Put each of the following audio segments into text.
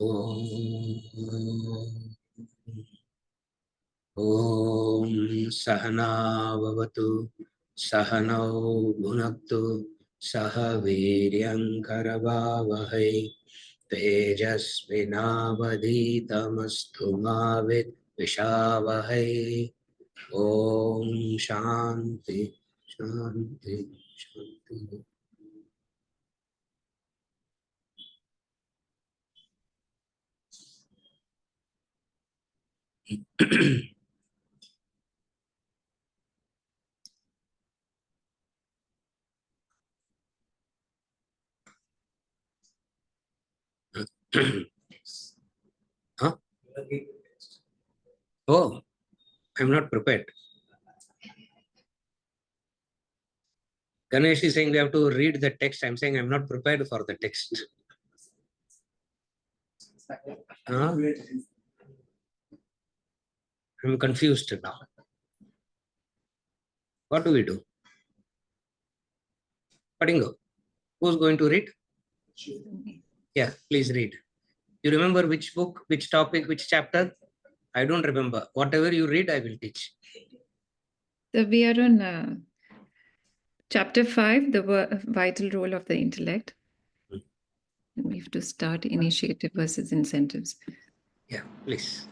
ॐ सहना भवतु सहनौ भुनक्तु सह वीर्यङ्करवावहै तेजस्विनावधीतमस्तु मा विद्विषावहै। ॐ शान्ति शान्ति शान्ति। Huh? Oh, I'm not prepared. Ganesh is saying we have to read the text. I'm saying I'm not prepared for the text. Huh? I'm confused now. What do we do? Padingo, who's going to read? Yeah, please read. You remember which book, which topic, which chapter? I don't remember. Whatever you read, I will teach. So we are on chapter 5, the vital role of the intellect. And we have to start initiative versus incentives. Yeah, please.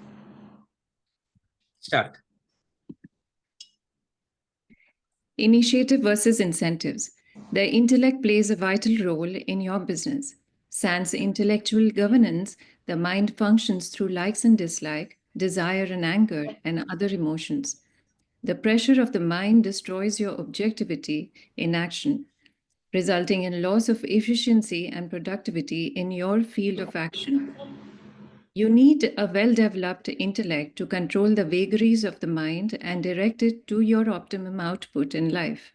Start. Initiative versus incentives. The intellect plays a vital role in your business. Sans intellectual governance, the mind functions through likes and dislike, desire and anger, and other emotions. The pressure of the mind destroys your objectivity in action, resulting in loss of efficiency and productivity in your field of action. You need a well-developed intellect to control the vagaries of the mind and direct it to your optimum output in life.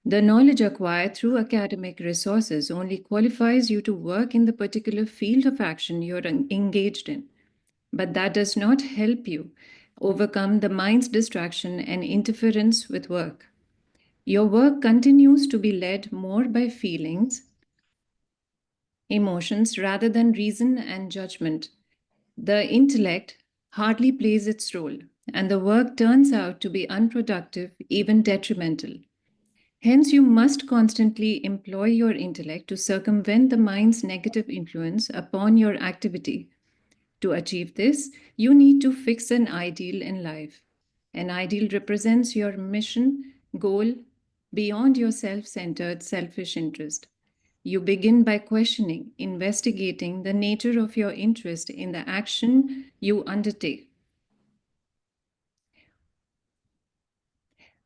The knowledge acquired through academic resources only qualifies you to work in the particular field of action you're engaged in, but that does not help you overcome the mind's distraction and interference with work. Your work continues to be led more by feelings, emotions, rather than reason and judgment. The intellect hardly plays its role, and the work turns out to be unproductive, even detrimental. Hence, you must constantly employ your intellect to circumvent the mind's negative influence upon your activity. To achieve this, you need to fix an ideal in life. An ideal represents your mission, goal, beyond your self centered, selfish interest. You begin by questioning, investigating the nature of your interest in the action you undertake.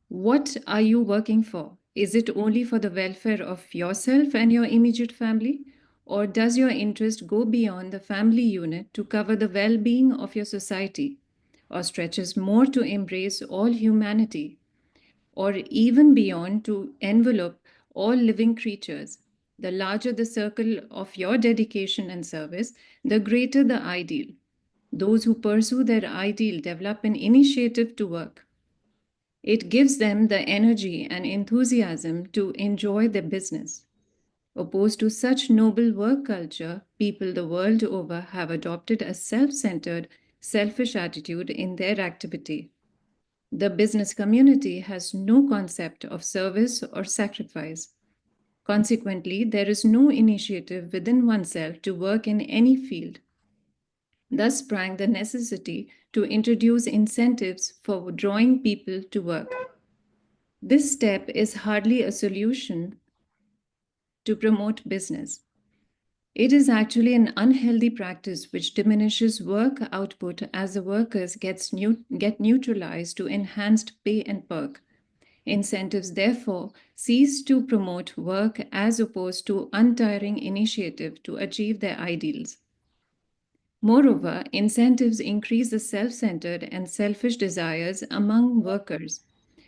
What are you working for? Is it only for the welfare of yourself and your immediate family? Or does your interest go beyond the family unit to cover the well being of your society? Or stretches more to embrace all humanity? Or even beyond to envelope all living creatures? The larger the circle of your dedication and service, the greater the ideal. Those who pursue their ideal develop an initiative to work. It gives them the energy and enthusiasm to enjoy their business. Opposed to such noble work culture, people the world over have adopted a self centered, selfish attitude in their activity. The business community has no concept of service or sacrifice. Consequently, there is no initiative within oneself to work in any field. Thus sprang the necessity to introduce incentives for drawing people to work. This step is hardly a solution to promote business. It is actually an unhealthy practice which diminishes work output as the workers get neutralized to enhanced pay and perk. Incentives, therefore, cease to promote work as opposed to untiring initiative to achieve their ideals. Moreover, incentives increase the self centered and selfish desires among workers,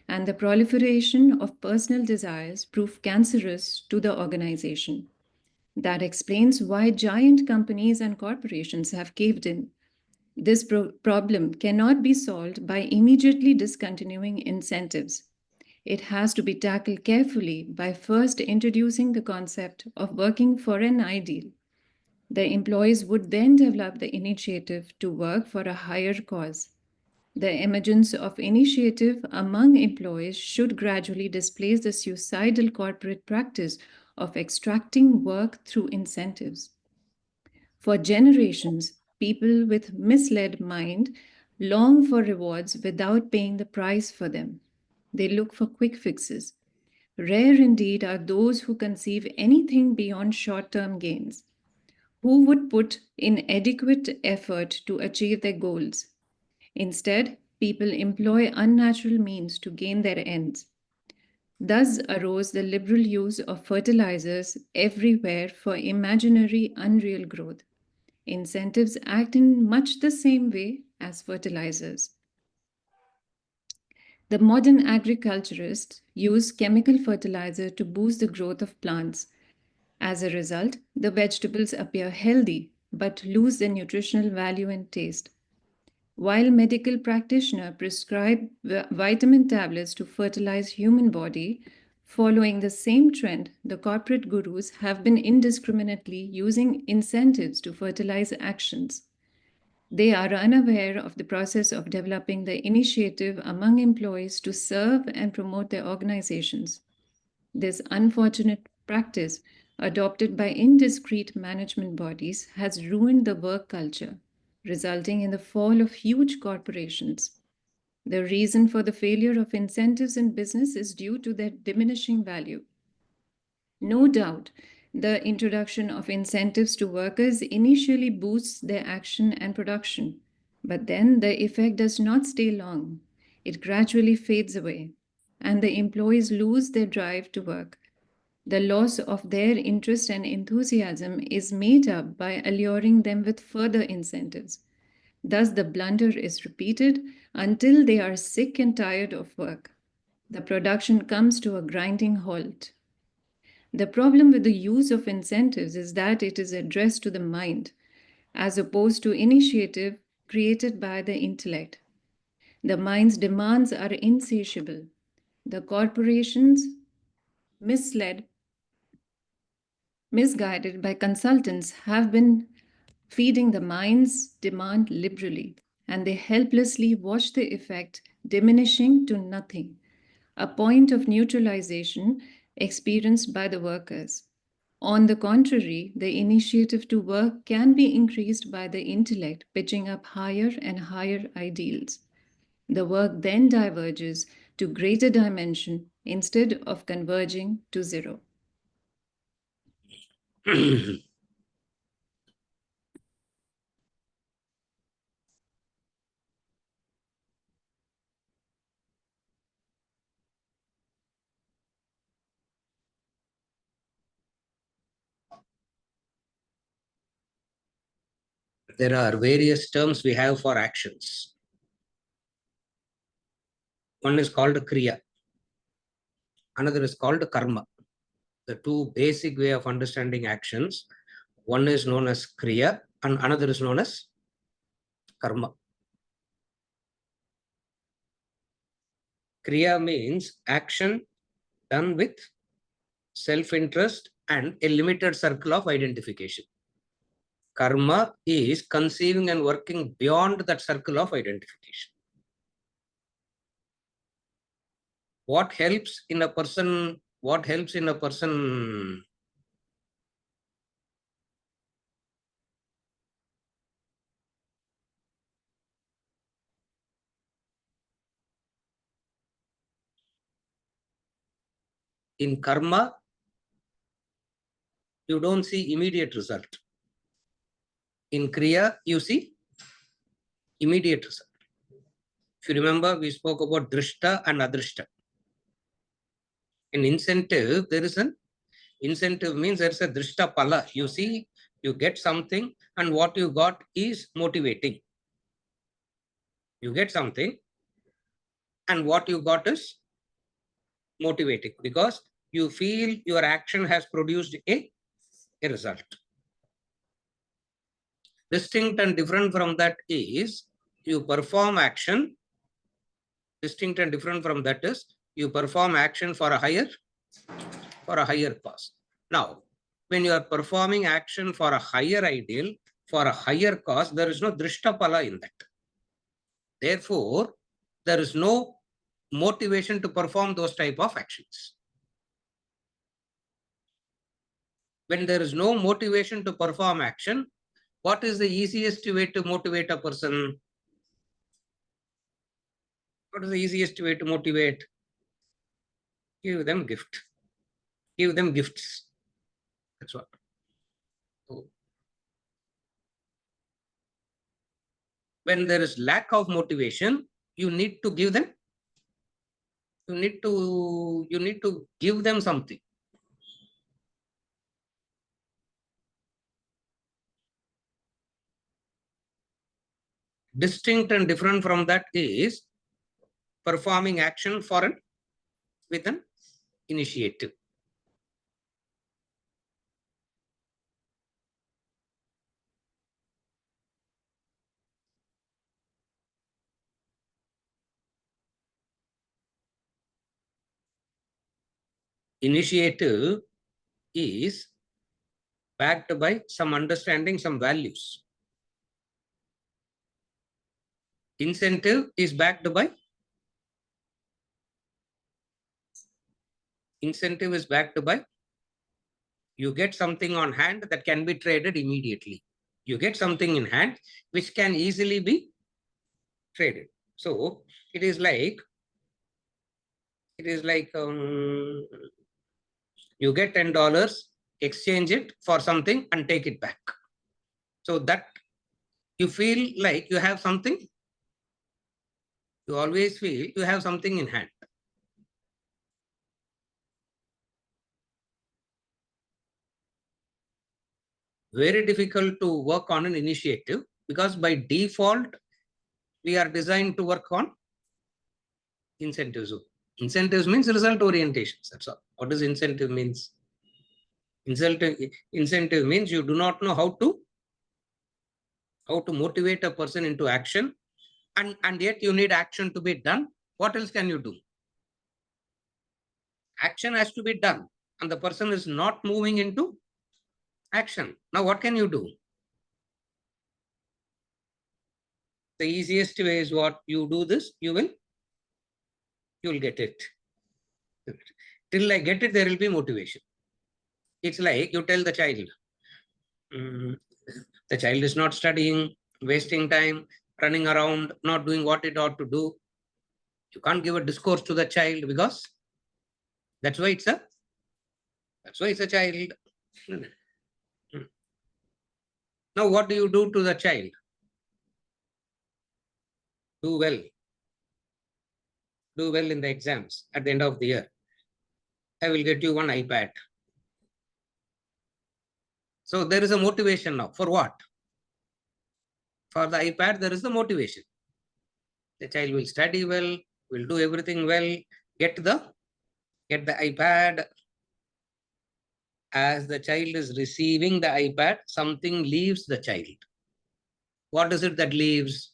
and the proliferation of personal desires prove cancerous to the organization. That explains why giant companies and corporations have caved in. This problem cannot be solved by immediately discontinuing incentives. It has to be tackled carefully by first introducing the concept of working for an ideal. The employees would then develop the initiative to work for a higher cause. The emergence of initiative among employees should gradually displace the suicidal corporate practice of extracting work through incentives. For generations, people with misled mind long for rewards without paying the price for them. They look for quick fixes. Rare indeed are those who conceive anything beyond short term gains, who would put in adequate effort to achieve their goals. Instead, people employ unnatural means to gain their ends. Thus arose the liberal use of fertilizers everywhere for imaginary, unreal growth. Incentives act in much the same way as fertilizers. The modern agriculturists use chemical fertilizer to boost the growth of plants. As a result, the vegetables appear healthy but lose their nutritional value and taste. While medical practitioners prescribe vitamin tablets to fertilize human body, following the same trend, the corporate gurus have been indiscriminately using incentives to fertilize actions. They are unaware of the process of developing the initiative among employees to serve and promote their organizations. This unfortunate practice, adopted by indiscreet management bodies, has ruined the work culture, resulting in the fall of huge corporations. The reason for the failure of incentives in business is due to their diminishing value. No doubt, the introduction of incentives to workers initially boosts their action and production, but then the effect does not stay long. It gradually fades away, and the employees lose their drive to work. The loss of their interest and enthusiasm is made up by alluring them with further incentives. Thus, the blunder is repeated until they are sick and tired of work. The production comes to a grinding halt. The problem with the use of incentives is that it is addressed to the mind, as opposed to initiative created by the intellect. The mind's demands are insatiable. The corporations, misled, misguided by consultants, have been feeding the mind's demand liberally, and they helplessly watch the effect diminishing to nothing, a point of neutralization experienced by the workers. On the contrary, the initiative to work can be increased by the intellect pitching up higher and higher ideals. The work then diverges to greater dimension instead of converging to zero. There are various terms we have for actions. One is called kriya. Another is called karma. The two basic way of understanding actions. One is known as kriya and another is known as karma. Kriya means action done with self-interest and a limited circle of identification. Karma is conceiving and working beyond that circle of identification. What helps in a person in karma, you don't see immediate result. In kriya, you see immediate result. If you remember, we spoke about drishta and adrishta. In incentive, there is an incentive means there's a drishta pala. You see, you get something and what you got is motivating. You get something and what you got is motivating because you feel your action has produced a result. Distinct and different from that is you perform action. Distinct and different from that is you perform action for a higher cause. Now, when you are performing action for a higher ideal, for a higher cause, there is no drishtapala in that. Therefore, there is no motivation to perform those type of actions. When there is no motivation to perform action, what is the easiest way to motivate a person? What is the easiest way to motivate? Give them gift. Give them gifts. That's what. So, when there is lack of motivation, you need to give them. You need to give them something. Distinct and different from that is performing action with an initiative. Initiative is backed by some understanding, some values. Incentive is backed by you get something on hand that can be traded immediately. You get something in hand which can easily be traded. So it is like you get $10, exchange it for something and take it back. So that you feel like you have something. You always feel you have something in hand. Very difficult to work on an initiative because by default, we are designed to work on incentives. Incentives means result orientations. That's all. What does incentive means? Incentive means you do not know how to motivate a person into action, and yet you need action to be done. What else can you do? Action has to be done, and the person is not moving into action. Now, what can you do? The easiest way is what? You do this, you will get it. Till I get it, there will be motivation. It's like you tell the child, the child is not studying, wasting time, running around, not doing what it ought to do. You can't give a discourse to the child because that's why it's a child. Now, what do you do to the child? Do well. Do well in the exams at the end of the year. I will get you one iPad. So there is a motivation now. For what? For the iPad, there is the motivation. The child will study well, will do everything well, get the iPad. As the child is receiving the iPad, something leaves the child. What is it that leaves?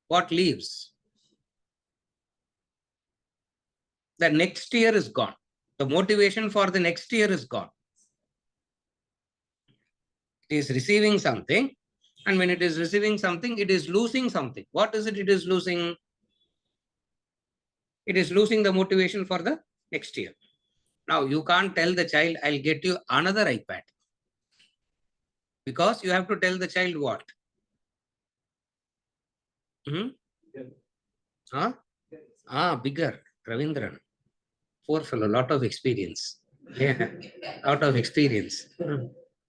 What leaves? The next year is gone. The motivation for the next year is gone. It is receiving something, and when it is receiving something, it is losing something. What is it is losing? It is losing the motivation for the next year. Now, you can't tell the child, I'll get you another iPad. Because you have to tell the child what? Bigger. Ravindran. Poor fellow, lot of experience. Yeah, lot of experience.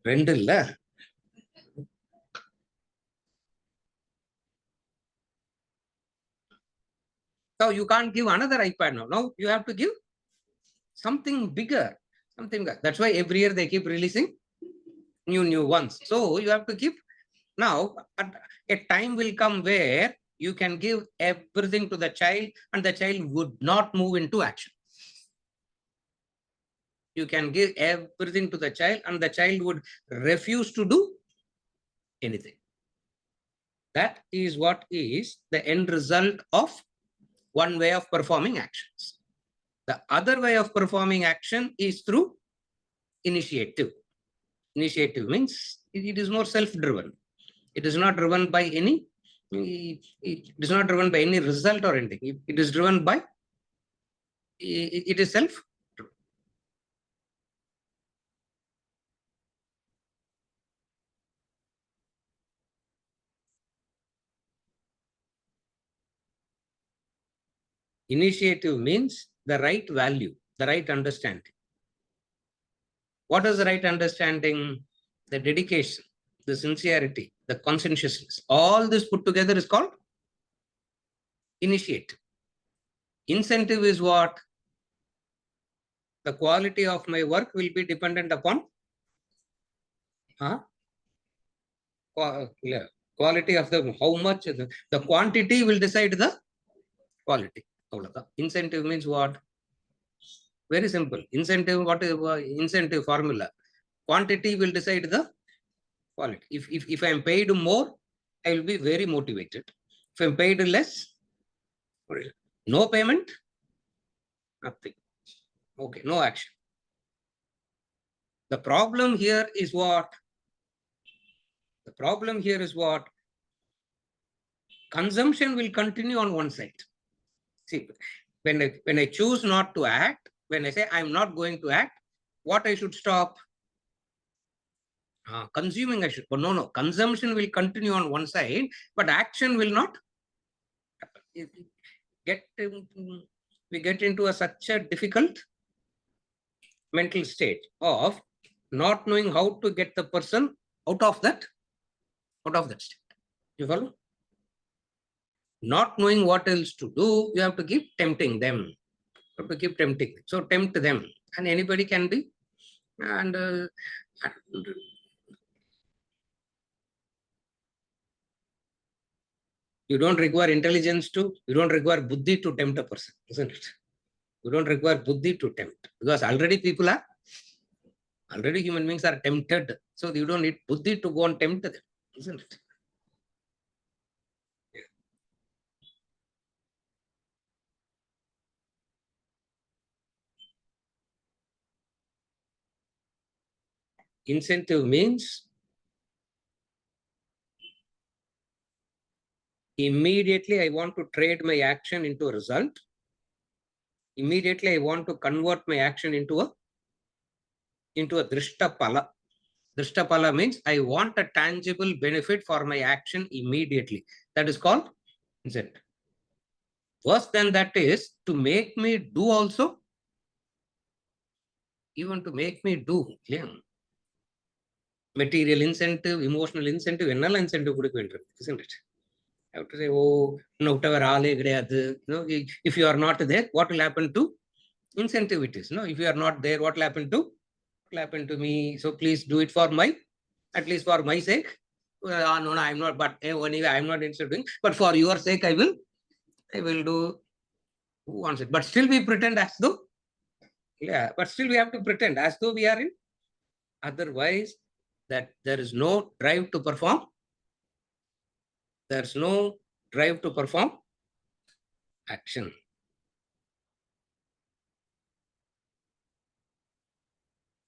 Rendilla. So you can't give another iPad now. Now you have to give something bigger. Something bigger. That's why every year they keep releasing new ones. So you have to keep. Now a time will come where you can give everything to the child and the child would not move into action. You can give everything to the child and the child would refuse to do anything. That is what is the end result of one way of performing actions. The other way of performing action is through initiative. Initiative means it is more self-driven. It is not driven by any, it is not driven by any result or anything. It is driven by, it is self. Initiative means the right value, the right understanding. What is the right understanding? The dedication, the sincerity, the conscientiousness. All this put together is called initiative. Incentive is what? The quality of my work will be dependent upon quality of how much, the quantity will decide the quality. Incentive means what? Very simple. Incentive, what is incentive formula? Quantity will decide the quality. If I am paid more, I will be very motivated. If I am paid less, no payment, nothing. Okay, no action. The problem here is what? The problem here is what? Consumption will continue on one side. See, when I choose not to act, when I say I'm not going to act, what I should stop? Consuming I should. But no, consumption will continue on one side, but action will not we get into such a difficult mental state of not knowing how to get the person out of that state. You follow? Not knowing what else to do, you have to keep tempting them. You have to keep tempting them. So tempt them, and anybody can be. And you don't require intelligence to, you don't require buddhi to tempt a person, isn't it? You don't require buddhi to tempt, because already human beings are tempted. So you don't need buddhi to go and tempt them, isn't it? Yeah. Incentive means immediately I want to trade my action into a result. Immediately I want to convert my action into a drishta pala. Drishta pala means I want a tangible benefit for my action immediately. That is called incentive. Worse than that is to make me do also. Even to make me do. Yeah. Material incentive, emotional incentive, enal incentive, isn't it? I have to say, oh, no, if you are not there, what will happen to incentive it is? No, if you are not there, what will happen to me? So please do it for at least for my sake. No, I'm not, but anyway, I'm not interested in, but for your sake, I will do. Who wants it? But still we pretend as though, but still we have to pretend as though we are in. Otherwise, that there is no drive to perform. There's no drive to perform action.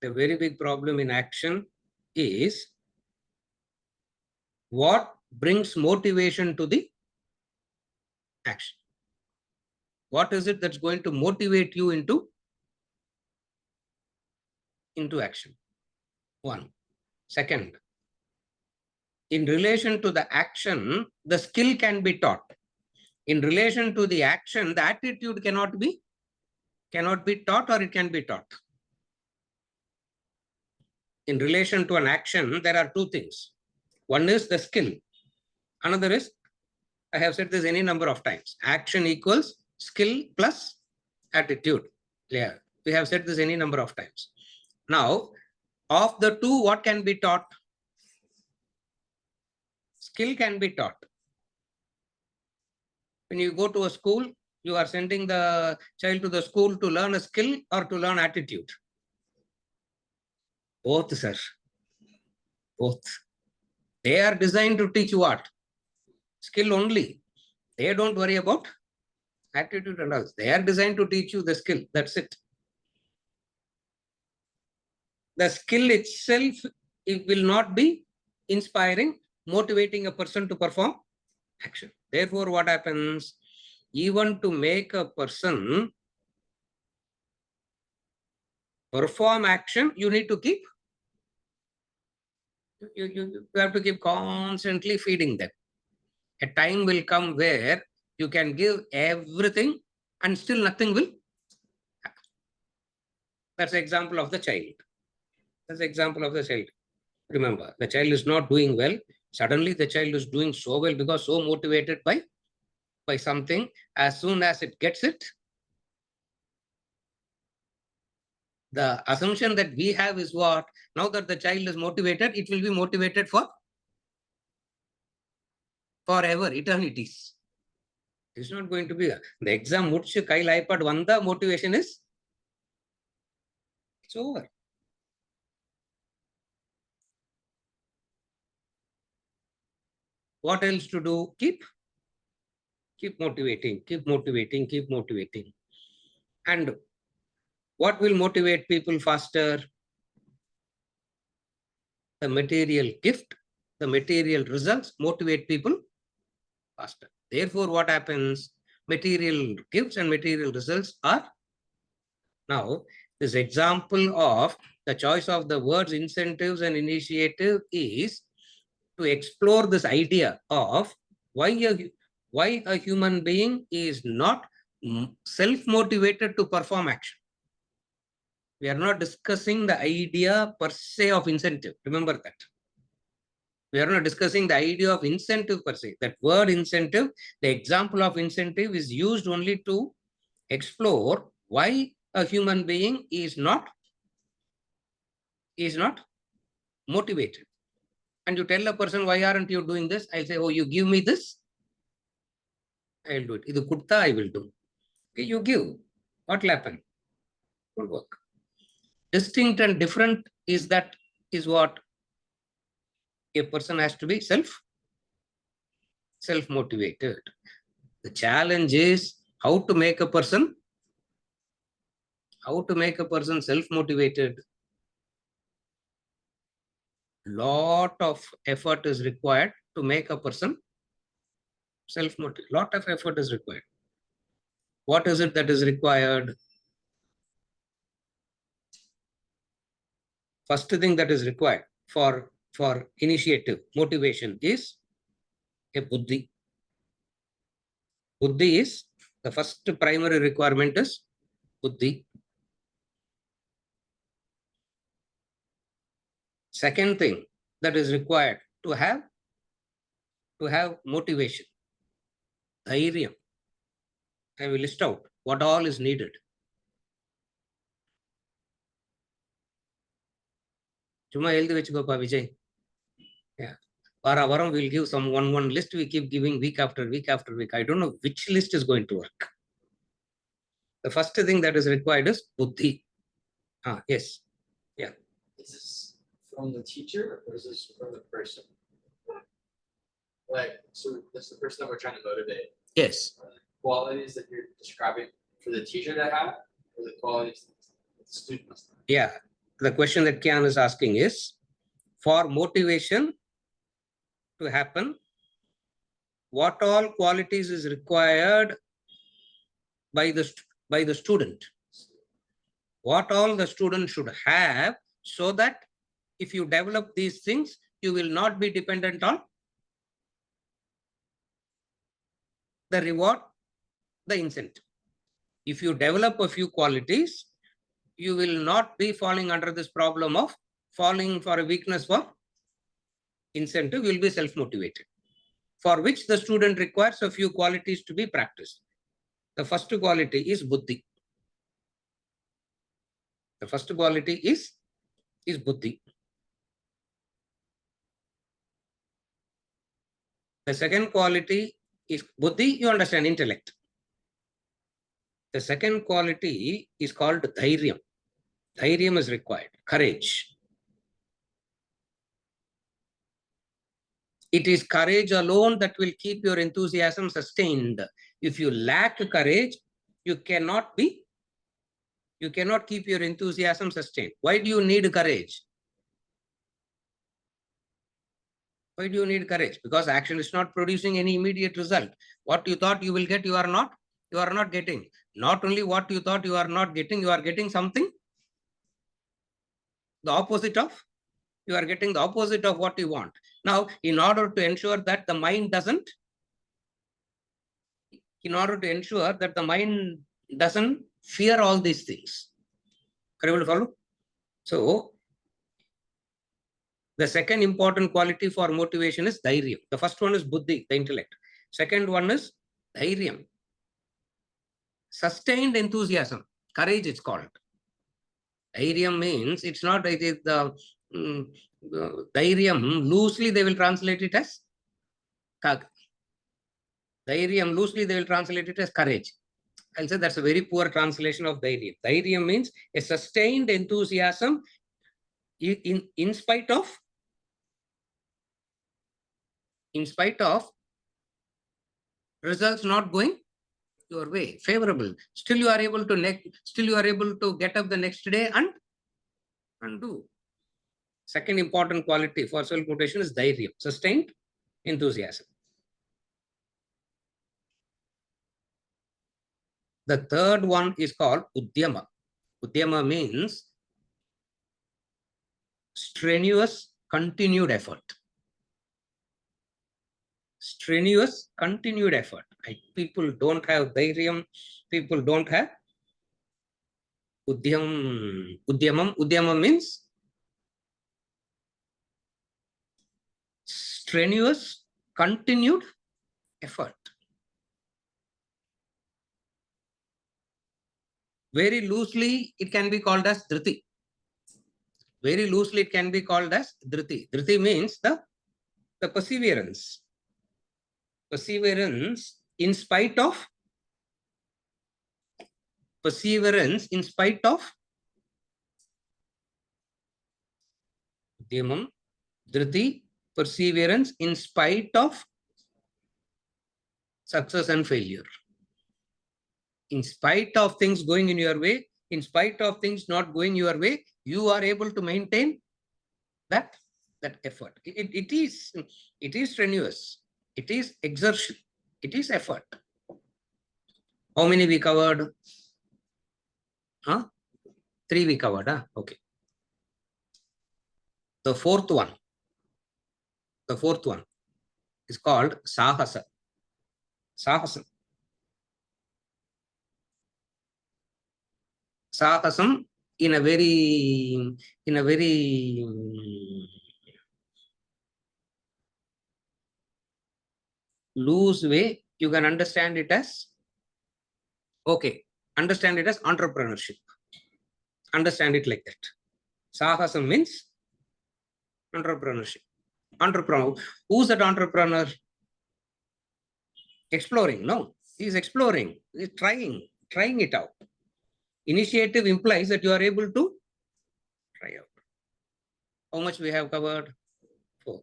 The very big problem in action is what brings motivation to the action. What is it that's going to motivate you into action? One. Second, in relation to the action, the skill can be taught. In relation to the action, the attitude cannot be taught, or it can be taught. In relation to an action, there are two things. One is the skill. Another is, I have said this any number of times, action equals skill plus attitude. Yeah, we have said this any number of times. Now, of the two, what can be taught? Skill can be taught. When you go to a school, you are sending the child to the school to learn a skill or to learn attitude. Both, sir. Both. They are designed to teach what? Skill only. They don't worry about attitude and all. They are designed to teach you the skill. That's it. the skill itself, it will not be inspiring, motivating a person to perform action. Therefore, what happens? Even to make a person perform action, you need to keep, you have to keep constantly feeding them. A time will come where you can give everything and still nothing will happen. That's the example of the child. That's the example of the child. Remember, the child is not doing well. Suddenly the child is doing so well because so motivated by something. As soon as it gets it, the assumption that we have is what? Now that the child is motivated, it will be motivated for forever, eternities. It's not going to be the exam mudichu kail iPad vanda motivation is it's over. What else to do? Keep motivating, keep motivating, keep motivating. And what will motivate people faster? The material gift, the material results motivate people faster. Therefore, what happens? Material gifts and material results are now this example of the choice of the words incentives and initiative is to explore this idea of why a human being is not self-motivated to perform action. We are not discussing the idea per se of incentive. Remember that. We are not discussing the idea of incentive per se. That word incentive, the example of incentive is used only to explore why a human being is not motivated. And you tell a person, why aren't you doing this? I'll say, oh, you give me this, I'll do it. Idu kutta, I will do. Okay, you give. What will happen? It will work. Distinct and different is what a person has to be self-motivated. The challenge is how to make a person self-motivated. Lot of effort is required to make a person self-motivated. Lot of effort is required. What is it that is required? First thing that is required for initiative, motivation is a buddhi. Buddhi is the first primary requirement is buddhi. Second thing that is required to have motivation, dhairyam. I will list out what all is needed. Chuma eldi vechukopa Vijay. Yeah. Varam will give some one list. We keep giving week after week after week. I don't know which list is going to work. The first thing that is required is buddhi. Yes. Yeah. Is this from the teacher or is this from the person? Like, so that's the person that we're trying to motivate. Yes. Are the qualities that you're describing for the teacher to have, or the qualities that the student must have? Yeah. The question that Kian is asking is, for motivation to happen, what all qualities is required by the student? What all the student should have, so that if you develop these things, you will not be dependent on the reward, the incentive. If you develop a few qualities, you will not be falling under this problem of falling for a weakness for incentive. You will be self-motivated, for which the student requires a few qualities to be practiced. The first quality is buddhi. The first quality is buddhi. The second quality is buddhi, you understand, intellect. The second quality is called dhairyam. Dhairyam is required, courage. It is courage alone that will keep your enthusiasm sustained. If you lack courage, you cannot be You cannot keep your enthusiasm sustained. Why do you need courage? Why do you need courage? Because action is not producing any immediate result. What you thought you will get, you are not getting. Not only what you thought you are not getting, you are getting something the opposite of, you are getting the opposite of what you want. Now, in order to ensure that the mind doesn't fear all these things. Are you able to follow? So, the second important quality for motivation is dhairyam. The first one is buddhi, the intellect. Second one is dhairyam. Sustained enthusiasm, courage it's called. Dhairyam means it's not, it is the dhairyam, loosely they will translate it as dhairyam, loosely they will translate it as courage. I'll say that's a very poor translation of dhairyam. Dhairyam means a sustained enthusiasm in spite of results not going your way, favorable. Still you are able to get up the next day and do. Second important quality for self-motivation is dhairyam, sustained enthusiasm. The third one is called udyama. Udyama means strenuous, continued effort. Strenuous, continued effort. People don't have dhairyam, people don't have udyamam. Udyamam means strenuous, continued effort. Very loosely, it can be called as dhriti. Very loosely, it can be called as dhriti. Dhriti means the perseverance. Perseverance in spite of udyamam, dhriti, perseverance in spite of success and failure. In spite of things going in your way, in spite of things not going your way, you are able to maintain that effort. It is strenuous. It is exertion. It is effort. How many we covered? 3 we covered. Okay. The fourth one is called sahasa. Sahasam. Sahasam in a very loose way, you can understand it as, okay, understand it as entrepreneurship. Understand it like that. Sahasam means entrepreneurship. Entrepreneur. Who's that entrepreneur? Exploring. No, he's exploring. He's trying it out. Initiative implies that you are able to try out. How much we have covered? 4.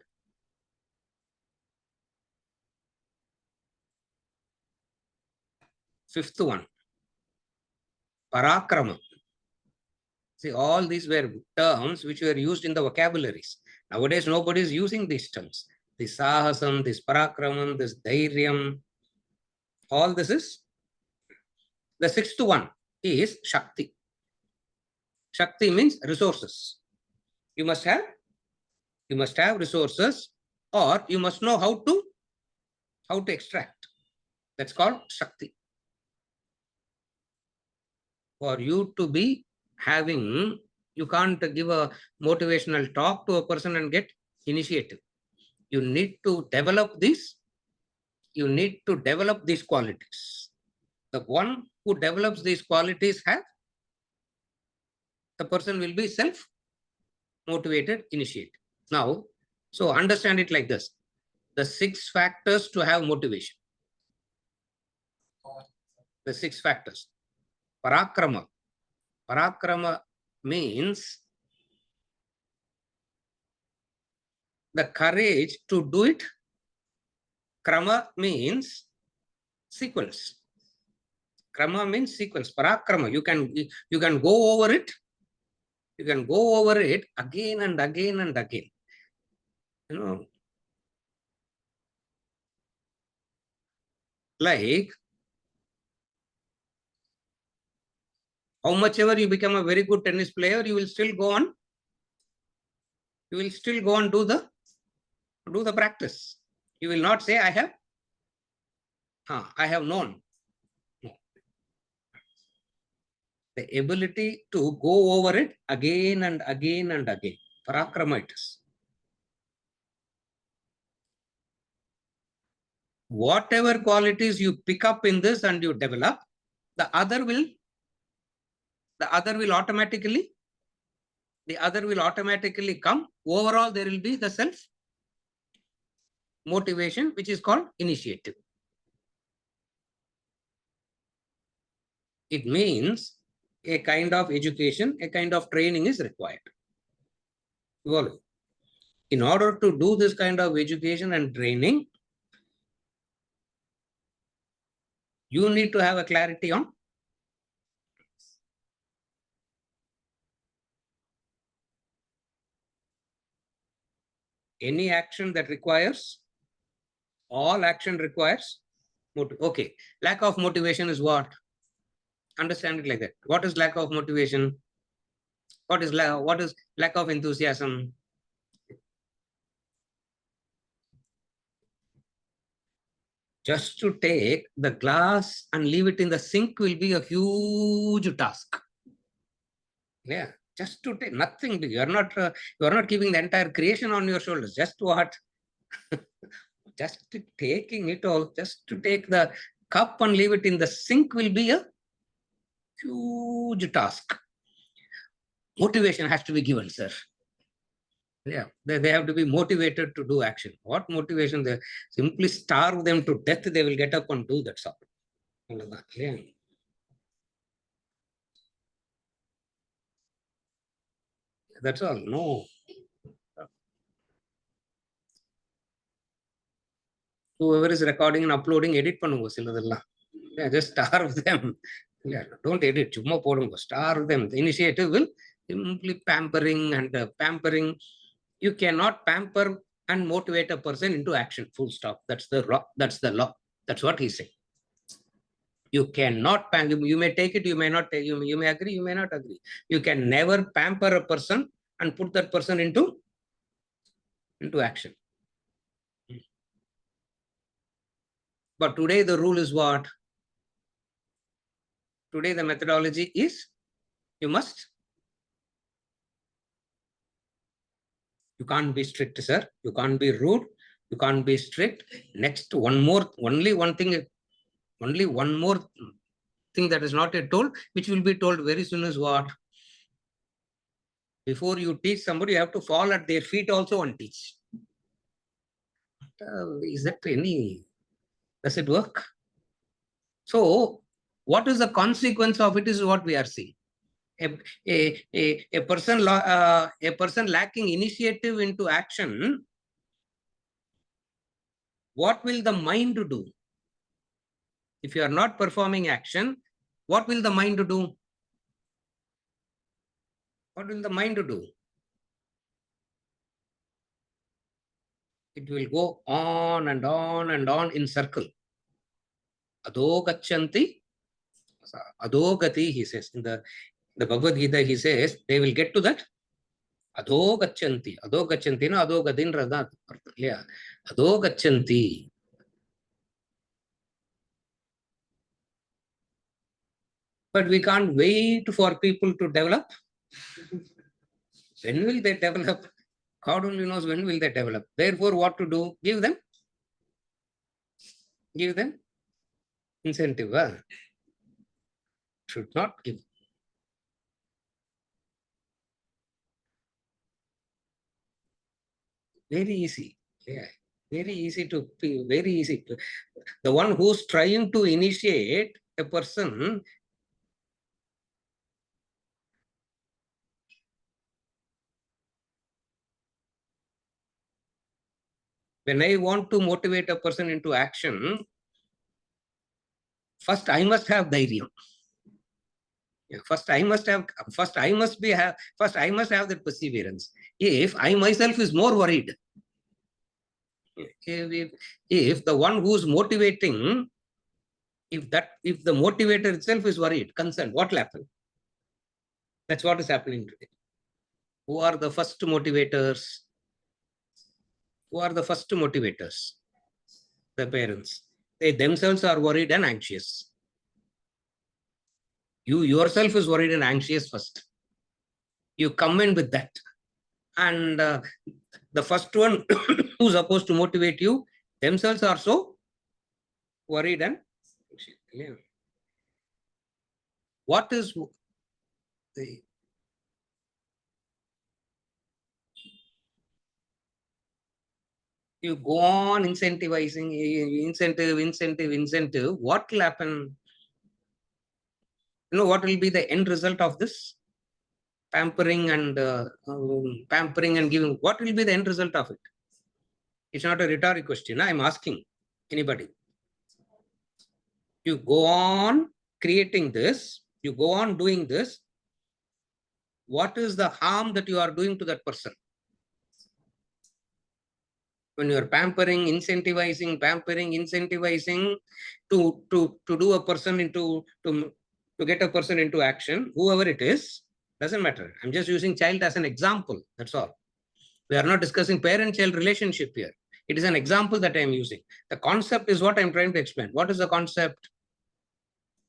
Fifth one, parakrama. See, all these were terms which were used in the vocabularies. Nowadays, nobody is using these terms. This sahasam, this parakramam, this dhairyam, all this is. The sixth one is shakti. Shakti means resources. You must have resources, or you must know how to extract. That's called shakti. For you to be having, you can't give a motivational talk to a person and get initiative. You need to develop this. You need to develop these qualities. The one who develops these qualities the person will be self-motivated, initiative. Now, so understand it like this. The 6 factors to have motivation. The 6 factors. Parakrama. Parakrama means the courage to do it. Krama means sequence. Krama means sequence. Parakrama. You can go over it. You can go over it again and again and again. You know, like how much ever you become a very good tennis player, you will still go on. You will still go on do the practice. You will not say I have known. No. The ability to go over it again and again and again. Parakrama it is. Whatever qualities you pick up in this and you develop, the other will automatically come. Overall, there will be the self motivation, which is called initiative. It means a kind of education, a kind of training is required. Well, in order to do this kind of education and training, you need to have a clarity on any action that requires, all action requires. Okay, lack of motivation is what? Understand it like that. What is lack of motivation? What is lack of enthusiasm? Just to take the glass and leave it in the sink will be a huge task. Yeah, just to take nothing. You are not keeping the entire creation on your shoulders. Just what? Just taking it all. Just to take the cup and leave it in the sink will be a huge task. Motivation has to be given, sir. Yeah, they have to be motivated to do action. What motivation? They simply starve them to death. They will get up and do that stuff. Yeah. That's all. No. Whoever is recording and uploading, edit பண்ணுங்க சிலதெல்லாம். Yeah, just starve them. Yeah, don't edit. சும்மா போடுங்க. Starve them. The initiative will simply pampering and pampering. You cannot pamper and motivate a person into action. Full stop. That's the law. That's the law. That's what he's saying. You cannot pamper. You may take it. You may not take. You may agree. You may not agree. You can never pamper a person and put that person into action. But today the rule is what? Today the methodology is you can't be strict, sir. You can't be rude. You can't be strict. Next, only one more thing that is not yet told, which will be told very soon is what? Before you teach somebody, you have to fall at their feet also and teach. Is that does it work? So, what is the consequence of it is what we are seeing. A person lacking initiative into action, what will the mind do? If you are not performing action, what will the mind do? What will the mind do? It will go on and on and on in circle. Adho gachanti, adho gati, he says. In the Bhagavad Gita, he says, they will get to that. Adho gachanti. Adho gachanti, no adho gadin radha. Yeah. Adho gachanti. But we can't wait for people to develop. When will they develop? God only knows when will they develop. Therefore, what to do? Give them incentive. Should not give. Very easy. Yeah. Very easy to be, very easy. The one who's trying to initiate a person, when I want to motivate a person into action, First, I must have dhairyam. Yeah, first, I must have that perseverance. If I myself is more worried, if the one who's motivating, if the motivator itself is worried, concerned, what will happen? That's what is happening today. Who are the first motivators? Who are the first motivators? The parents. They themselves are worried and anxious. You yourself is worried and anxious first. You come in with that. And the first one who's supposed to motivate you, themselves are so worried and anxious. What is the you go on incentivizing, incentive, what will happen? You know what will be the end result of this? Pampering and giving. What will be the end result of it? It's not a rhetoric question. I'm asking anybody. You go on creating this, you go on doing this. What is the harm that you are doing to that person? When you are pampering, incentivizing to do a person into to get a person into action, whoever it is, doesn't matter. I'm just using child as an example. That's all. We are not discussing parent-child relationship here. It is an example that I am using. The concept is what I'm trying to explain. What is the concept?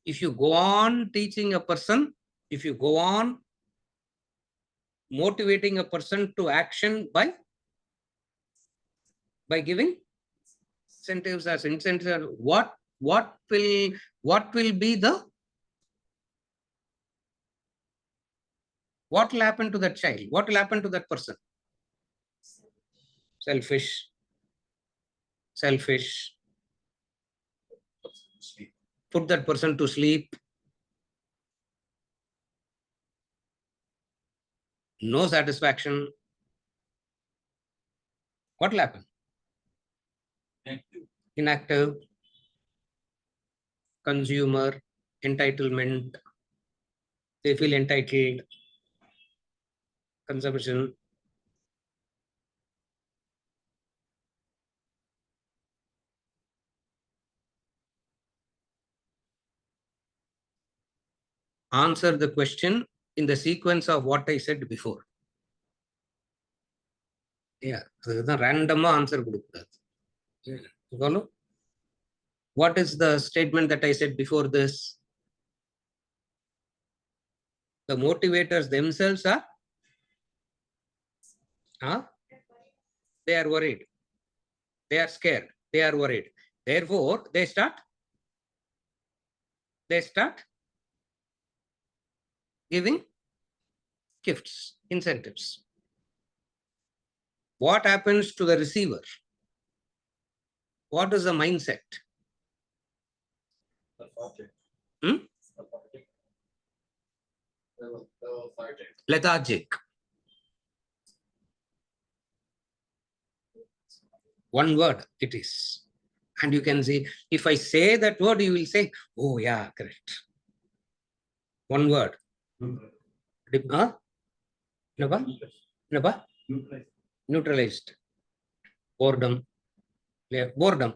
If you go on teaching a person, if you go on motivating a person to action by giving incentives as incentives, what will be the what will happen to that child? What will happen to that person? Selfish. Put that person to sleep. No satisfaction. What will happen? Inactive. Consumer. Entitlement. They feel entitled. Consumption. Answer the question in the sequence of what I said before. Yeah, random answer. Follow? What is the statement that I said before this? The motivators themselves are they are worried. They are scared. They are worried. Therefore, they start giving gifts, incentives. What happens to the receiver? What is the mindset? Lethargic. One word it is. And you can see, if I say that word, you will say, oh yeah, correct. One word. Neutralized. Boredom. Boredom.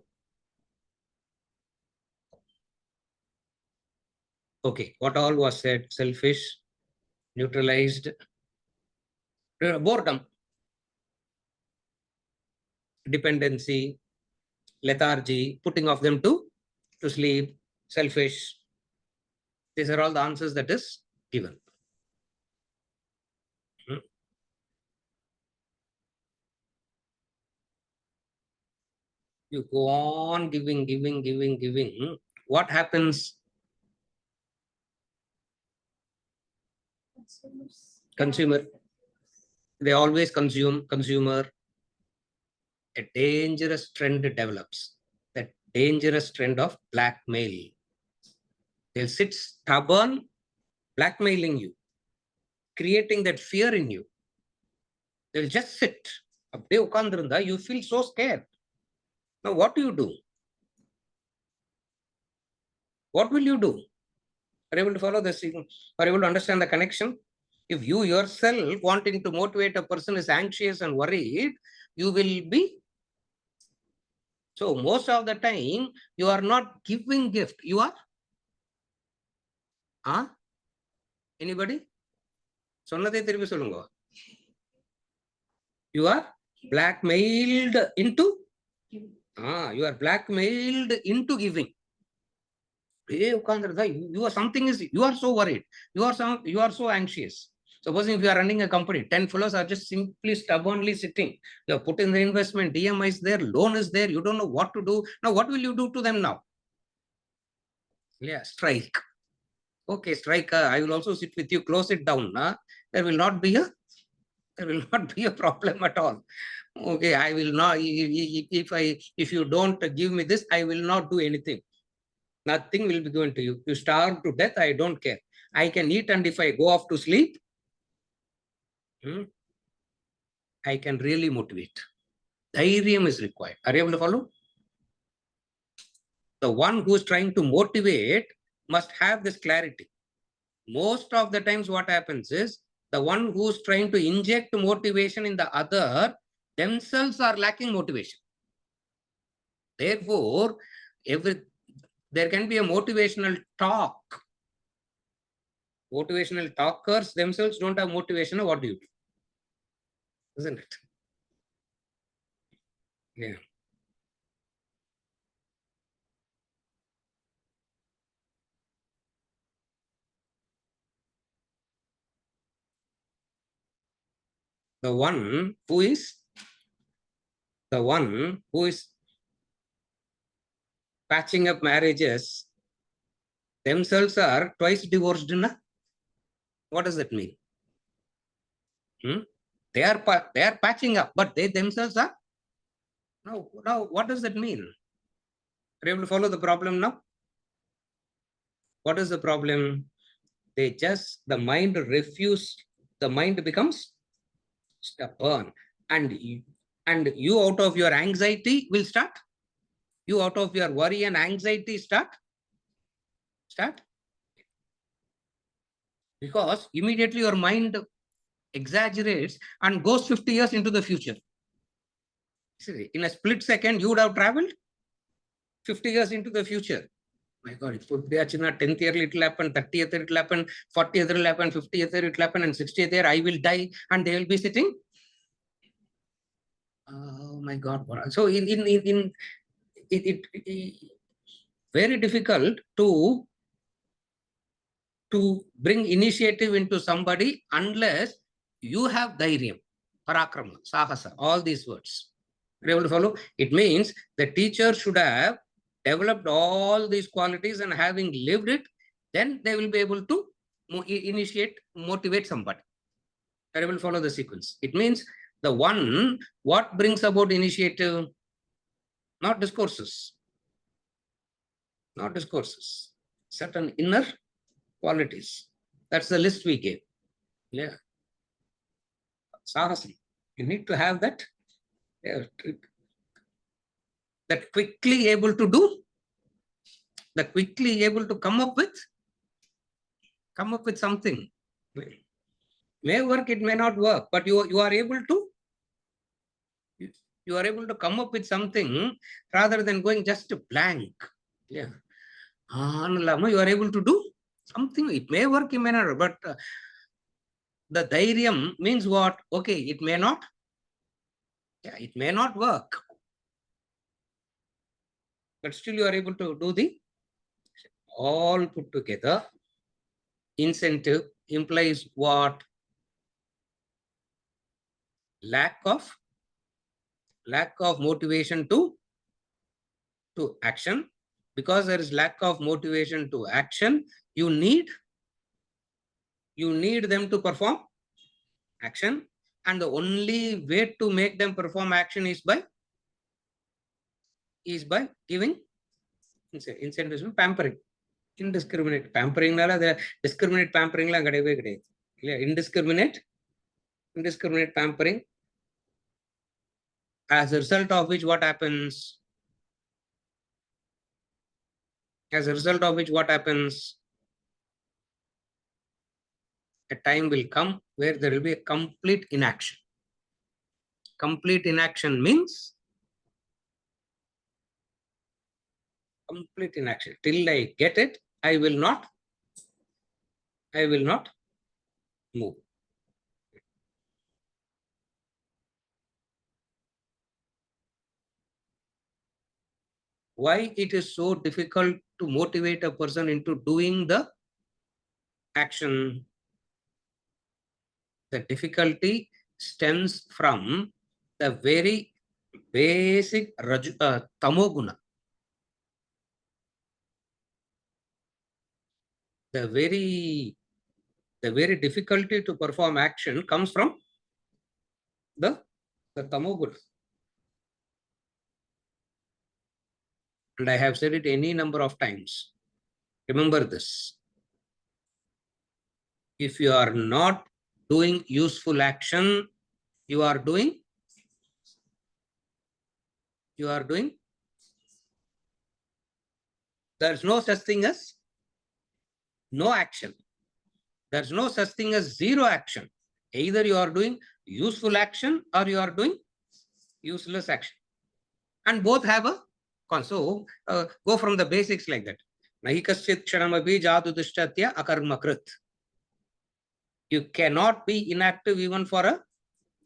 Okay, what all was said? Selfish, neutralized, boredom, dependency, lethargy, putting off them to sleep, selfish. These are all the answers that is given. You go on giving. What happens? Consumer. They always consumer. A dangerous trend develops. That dangerous trend of blackmail. They'll sit stubborn, blackmailing you, creating that fear in you. They'll just sit. You feel so scared. Now, what do? what will you do? Are you able to follow this? Are you able to understand the connection? If you yourself wanting to motivate a person is anxious and worried, you will be. So most of the time, you are not giving gift. You are? Anybody? சொன்னதே திருப்பி சொல்லுங்க. You are blackmailed into? You are blackmailed into giving. You are something is, you are so worried. You are so anxious. Supposing if you are running a company, 10 fellows are just simply stubbornly sitting. You have put in the investment, DMI is there, loan is there, you don't know what to do. Now, what will you do to them now? Yeah, strike. Okay, strike. I will also sit with you, close it down. There will not be a problem at all. Okay, I will not, if you don't give me this, I will not do anything. Nothing will be going to you. You starve to death, I don't care. I can eat, and if I go off to sleep, I can really motivate. Dhairyam is required. Are you able to follow? The one who is trying to motivate must have this clarity. Most of the times what happens is, the one who is trying to inject motivation in the other themselves are lacking motivation. Therefore, there can be a motivational talk. Motivational talkers themselves don't have motivation. What do you do? Isn't it? Yeah. The one who is patching up marriages themselves are twice divorced. What does that mean? They are patching up, but they themselves are. Now, what does that mean? Are you able to follow the problem now? What is the problem? The mind becomes stubborn, and you out of your anxiety will start. You out of your worry and anxiety start. Because immediately your mind exaggerates and goes 50 years into the future. See, in a split second, you would have traveled 50 years into the future. My God, it would be a 10th year it will happen, 30th year it will happen, 40th year it will happen, 50th year it will happen, and 60th year I will die, and they will be sitting. Oh my God. So it very difficult to bring initiative into somebody unless you have dhairyam, parakrama, sahasa, all these words. Are you able to follow? It means the teacher should have developed all these qualities, and having lived it, then they will be able to motivate somebody. Are you able to follow the sequence? It means the one, what brings about initiative? Not discourses. Certain inner qualities. That's the list we gave. Yeah. Sahasam. You need to have that. Yeah. That quickly able to do. That quickly able to come up with something. May work, it may not work, but you are able to. You are able to come up with something rather than going just blank. Yeah. You are able to do something. It may work, it may not, but the dhairyam means what? Okay, it may not. Yeah, it may not work. But still you are able to do the all put together. Incentive implies what? Lack of motivation to action. Because there is lack of motivation to action, you need them to perform action, and the only way to make them perform action is by giving incentives, pampering. Indiscriminate pampering, discriminate pampering la kadave kadai. Indiscriminate pampering, as a result of which what happens? As a result of which, what happens? A time will come where there will be a complete inaction. Complete inaction means complete inaction. Till I get it, I will not move. Why it is so difficult to motivate a person into doing the action? The difficulty stems from the very basic tamoguna. The very difficulty to perform action comes from the tamoguna. And I have said it any number of times. Remember this. If you are not doing useful action, you are doing there's no such thing as no action. There's no such thing as zero action. Either you are doing useful action or you are doing useless action. And both have a so go from the basics like that. Nahi kaschit kshanamapi jadudishtatya akarmakrit. You cannot be inactive even for a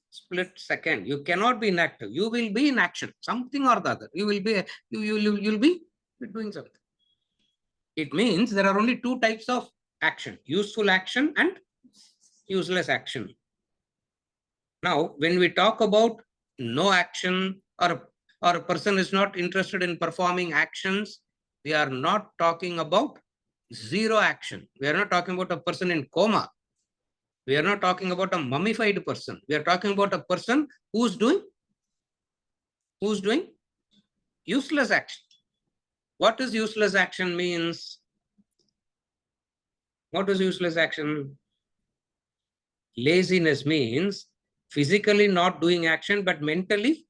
split second. You cannot be inactive. You will be in action, something or the other. You will be you'll be doing something. It means there are only two types of action: useful action and useless action. Now, when we talk about no action or a person is not interested in performing actions, we are not talking about zero action. We are not talking about a person in coma. We are not talking about a mummified person. We are talking about a person who's doing useless action. What is useless action means? What is useless action? Laziness means physically not doing action, but mentally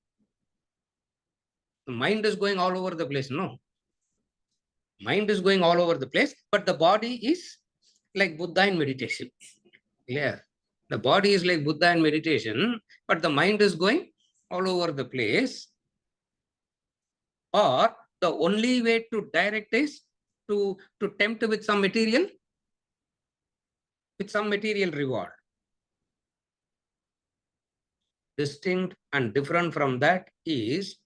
the mind is going all over the place. No. Mind is going all over the place, but the body is like Buddha in meditation. Yeah. The body is like Buddha in meditation, but the mind is going all over the place. Or the only way to direct is to tempt with some material reward. Distinct and different from that is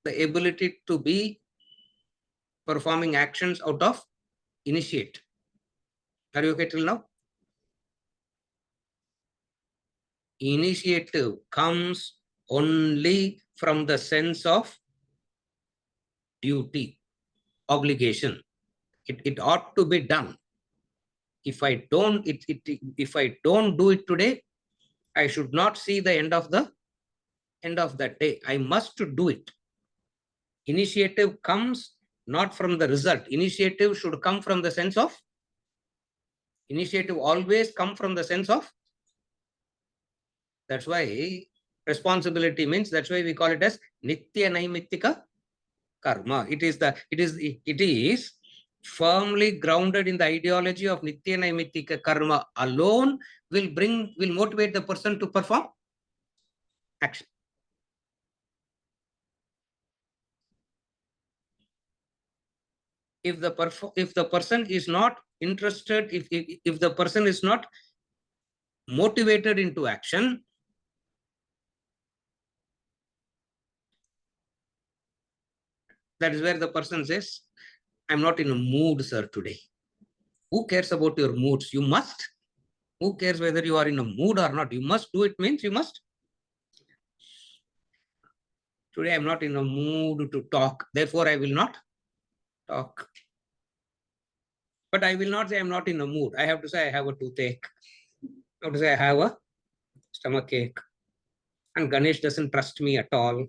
the ability to be performing actions out of initiate. Are you okay till now? Initiative comes only from the sense of duty, obligation. It ought to be done. If I don't do it today, I should not see the end of that day. I must do it. Initiative comes not from the result. Initiative should come from the sense of initiative always come from the sense of. That's why responsibility means, that's why we call it as nitya naimittika karma. It is firmly grounded in the ideology of nitya naimittika karma alone will motivate the person to perform action. If the person is not interested, if the person is not motivated into action, that is where the person says, I'm not in a mood, sir, today. Who cares about your moods? You must. Who cares whether you are in a mood or not? You must do it means you must. Today I'm not in a mood to talk, therefore I will not talk. But I will not say I'm not in a mood. I have to say I have a toothache. I have to say I have a stomach ache. And Ganesh doesn't trust me at all.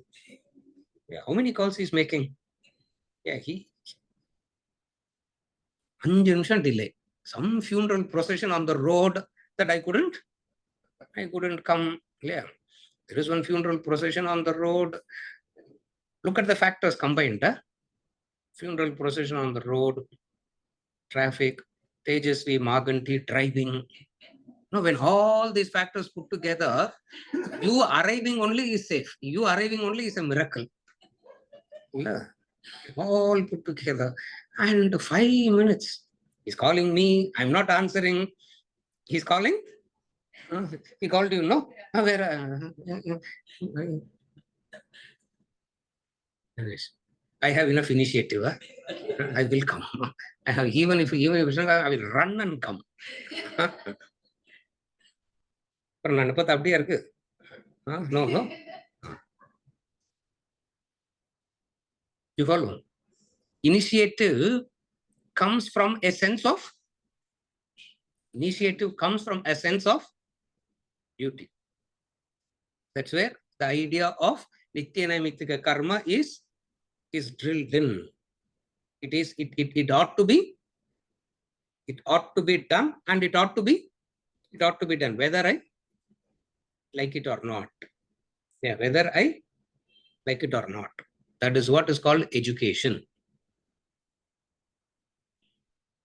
Yeah, how many calls he's making? Yeah, 5 nimishan delay. Some funeral procession on the road that I couldn't come. Yeah, there is one funeral procession on the road. Look at the factors combined. Huh? funeral procession on the road, traffic, Tejasvi, Maganti driving. No, when all these factors put together, you arriving only is safe. You arriving only is a miracle. Yeah. All put together. And 5 minutes. He's calling me. I'm not answering. He's calling. He called you, no? I have enough initiative. I will come. I have even if I will run and come. No, no. You follow? Initiative comes from a sense of duty. That's where the idea of Nitya Naimittika karma is drilled in. It ought to be done, and it ought to be done, whether I like it or not. Yeah, whether I like it or not. That is what is called education.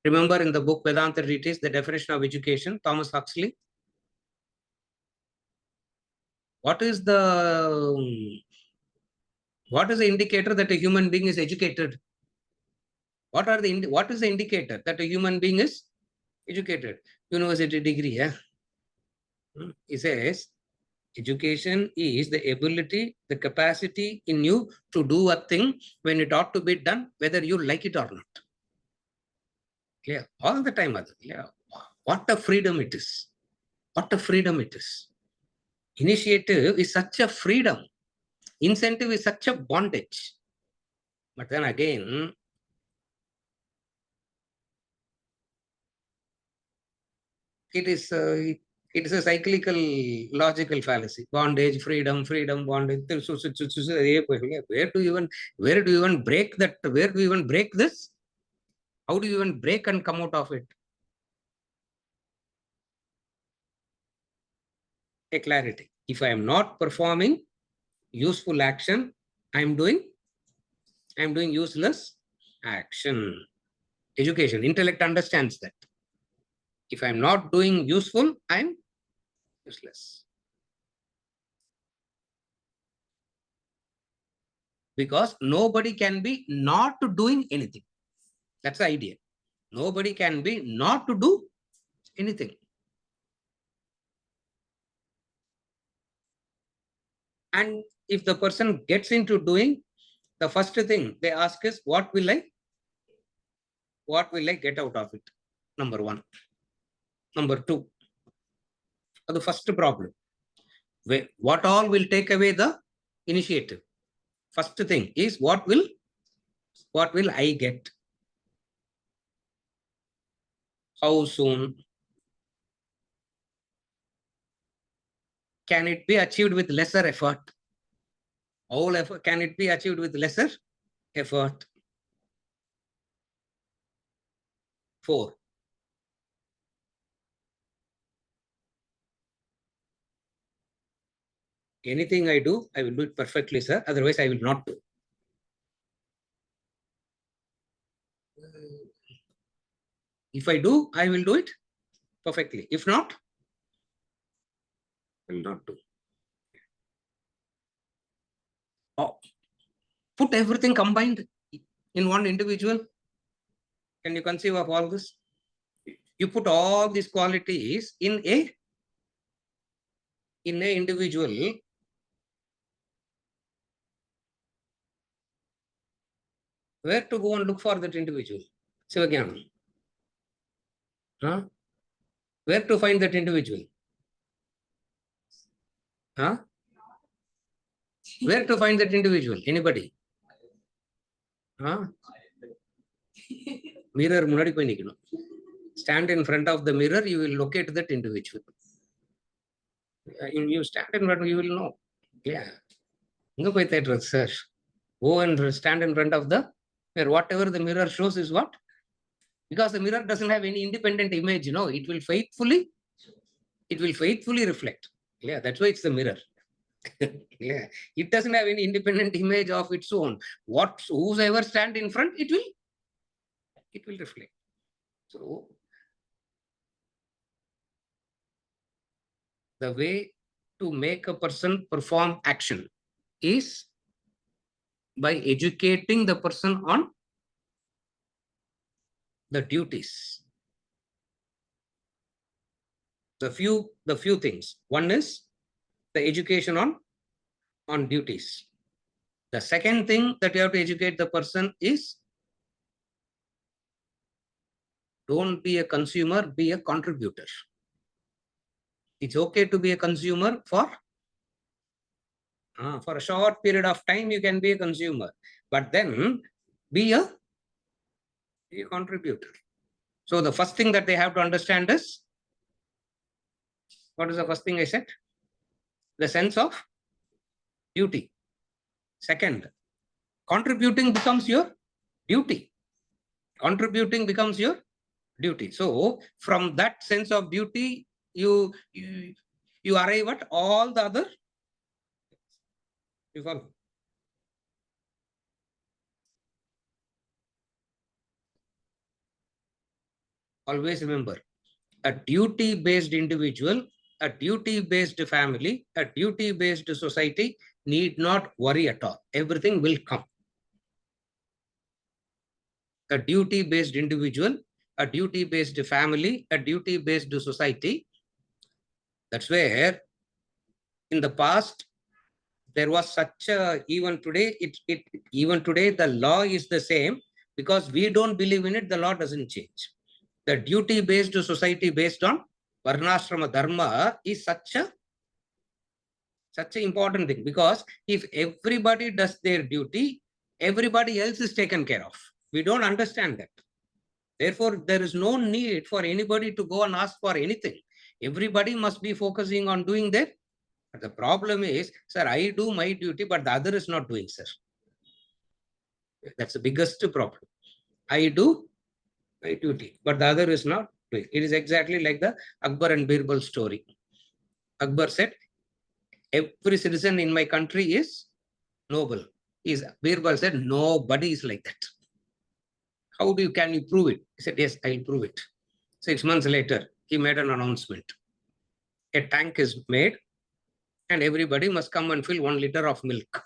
Remember in the book Vedanta Treatise, the definition of education, Thomas Huxley. What is the indicator that a human being is educated? What is the indicator that a human being is educated? University degree, yeah. He says, education is the ability, the capacity in you to do a thing when it ought to be done, whether you like it or not. Yeah, all the time. Yeah, what a freedom it is. What a freedom it is. Initiative is such a freedom. Incentive is such a bondage. But then again, it is a cyclical logical fallacy. Bondage, freedom, bondage. Where do you even break that? Where do you even break this? How do you even break and come out of it? A clarity. If I am not performing useful action, I am doing useless action. Education, intellect understands that. If I'm not doing useful, I'm useless. Because nobody can be not doing anything. That's the idea. Nobody can be not to do anything. And if the person gets into doing, the first thing they ask is, what will I get out of it? Number one. Number two, the first problem. What all will take away the initiative? First thing is, what will I get? How soon? Can it be achieved with lesser effort? All effort, can it be achieved with lesser effort? 4. Anything I do, I will do it perfectly, sir. Otherwise, I will not do. If I do, I will do it perfectly. If not, I will not do. Oh, put everything combined in one individual. Can you conceive of all this? You put all these qualities in a individual. Where to go and look for that individual? Sivagyanam. Huh? Where to find that individual? Huh? Where to find that individual? Anybody? Huh? Mirror munadi poi nikkanum. Stand in front of the mirror, you will locate that individual. You stand in front, you will know. Yeah. Sir. Go and stand in front of the mirror. Whatever the mirror shows is what? Because the mirror doesn't have any independent image, it will faithfully reflect. Yeah, that's why it's the mirror. Yeah. It doesn't have any independent image of its own. Whosoever stand in front, it will reflect. So the way to make a person perform action is by educating the person on the duties. The few things. One is the education on duties. The second thing that you have to educate the person is don't be a consumer, be a contributor. It's okay to be a consumer for a short period of time. You can be a consumer, but then be a contributor. So the first thing that they have to understand is, what is the first thing I said? The sense of duty. Second, contributing becomes your duty. Contributing becomes your duty. So from that sense of duty, you arrive at all the other. You follow? Always remember, a duty-based individual, a duty-based family, a duty-based society need not worry at all. Everything will come. A duty-based individual, a duty-based family, a duty-based society. That's where in the past there was such a, even today, even today the law is the same, because we don't believe in it, the law doesn't change. The duty-based society based on Varnashrama Dharma is such an important thing, because if everybody does their duty, everybody else is taken care of. We don't understand that. Therefore, there is no need for anybody to go and ask for anything. Everybody must be focusing on doing their. But the problem is, sir, I do my duty, but the other is not doing, sir. That's the biggest problem. I do my duty, but the other is not doing. It is exactly like the Akbar and Birbal story. Akbar said, every citizen in my country is noble. Birbal said, nobody is like that. How can you prove it? He said, yes, I'll prove it. 6 months later, he made an announcement. A tank is made and everybody must come and fill 1 liter of milk.